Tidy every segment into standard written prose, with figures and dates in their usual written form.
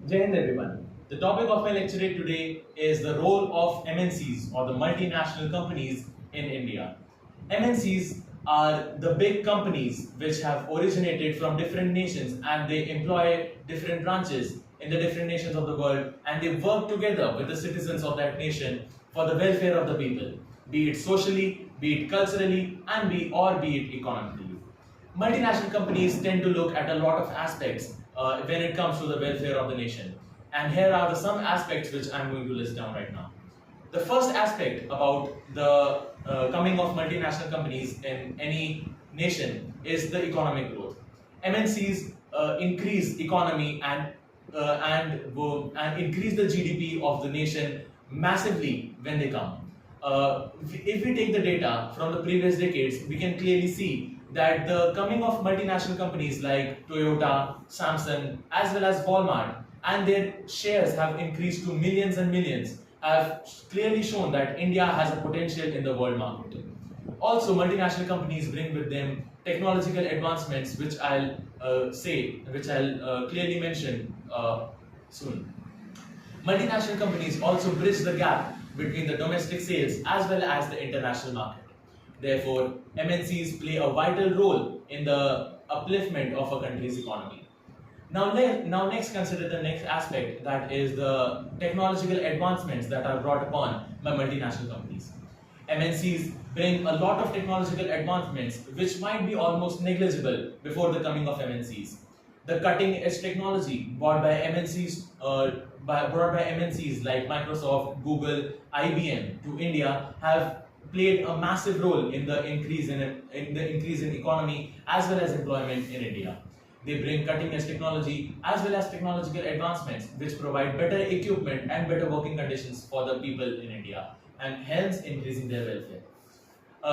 Jai Hind everyone. The topic of my lecture today is the role of MNCs or the multinational companies in India. MNCs are the big companies which have originated from different nations and they employ different branches in the different nations of the world and they work together with the citizens of that nation for the welfare of the people, be it socially, be it culturally, and be it economically. Multinational companies tend to look at a lot of aspects when it comes to the welfare of the nation. And here are some aspects which I'm going to list down right now. The first aspect about the coming of multinational companies in any nation is the economic growth. MNCs increase economy and increase the GDP of the nation massively when they come. If we take the data from the previous decades, we can clearly see that the coming of multinational companies like Toyota, Samsung, as well as Walmart, and their shares have increased to millions and millions, have clearly shown that India has a potential in the world market. Also, multinational companies bring with them technological advancements, which I'll clearly mention soon. Multinational companies also bridge the gap between the domestic sales as well as the international market. Therefore, MNCs play a vital role in the upliftment of a country's economy. Now next consider the next aspect, that is the technological advancements that are brought upon by multinational companies. MNCs bring a lot of technological advancements which might be almost negligible before the coming of MNCs. The cutting edge technology brought by MNCs like Microsoft, Google, IBM to India have played a massive role in the increase in economy as well as employment in India. They bring cutting edge technology as well as technological advancements which provide better equipment and better working conditions for the people in India and hence increasing their welfare.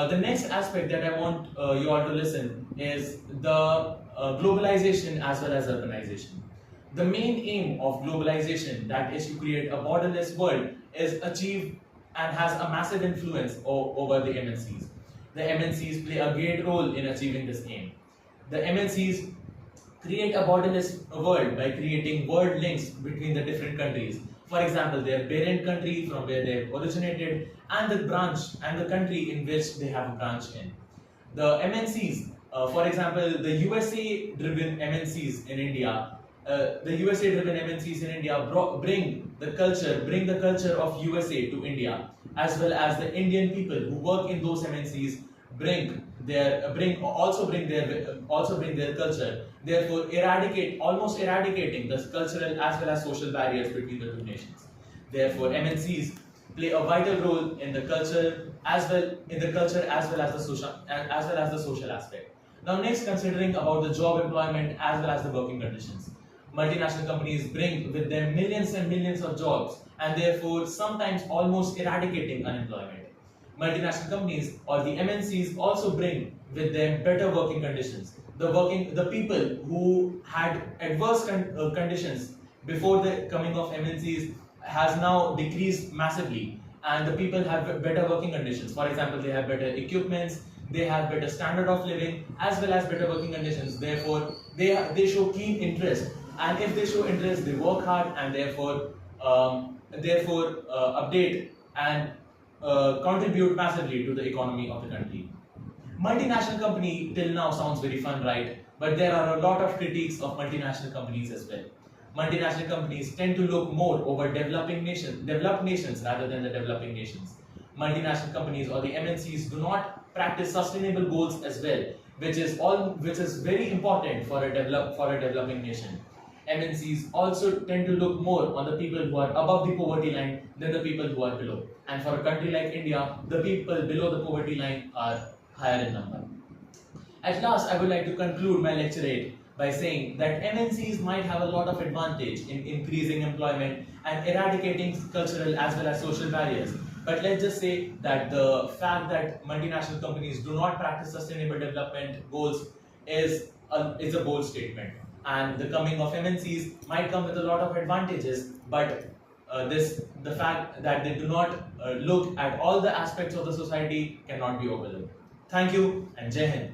The next aspect that I want you all to listen is the globalization as well as urbanization. The main aim of globalization, that is to create a borderless world, is achieved and has a massive influence over the MNCs. The MNCs play a great role in achieving this aim. The MNCs create a borderless world by creating world links between the different countries. For example, their parent country from where they originated and the branch and the country in which they have a branch in. The MNCs, for example, the USA-driven MNCs in India, bring the culture of USA to India, as well as the Indian people who work in those MNCs also bring their culture, therefore almost eradicating the cultural as well as social barriers between the two nations. Therefore, MNCs play a vital role in the culture as well as the social aspect. Now next, considering about the job employment as well as the working conditions. Multinational companies bring with them millions and millions of jobs and therefore sometimes almost eradicating unemployment. Multinational companies or the MNCs also bring with them better working conditions. The people who had adverse conditions before the coming of MNCs has now decreased massively, and the people have better working conditions. For example, they have better equipments, they have better standard of living as well as better working conditions. Therefore, they show keen interest, and if they show interest, they work hard and therefore update and contribute massively to the economy of the country. Multinational company till now sounds very fun, right? But there are a lot of critiques of multinational companies as well. Multinational companies tend to look more over developed nations rather than the developing nations. Multinational companies or the MNCs do not practice sustainable goals as well, which is very important for a developing nation. MNCs also tend to look more on the people who are above the poverty line than the people who are below. And for a country like India, the people below the poverty line are higher in number. At last, I would like to conclude my lecturate by saying that MNCs might have a lot of advantage in increasing employment and eradicating cultural as well as social barriers. But let's just say that the fact that multinational companies do not practice sustainable development goals is a bold statement. And the coming of MNCs might come with a lot of advantages, but the fact that they do not look at all the aspects of the society cannot be overlooked. Thank you and Jai Hind.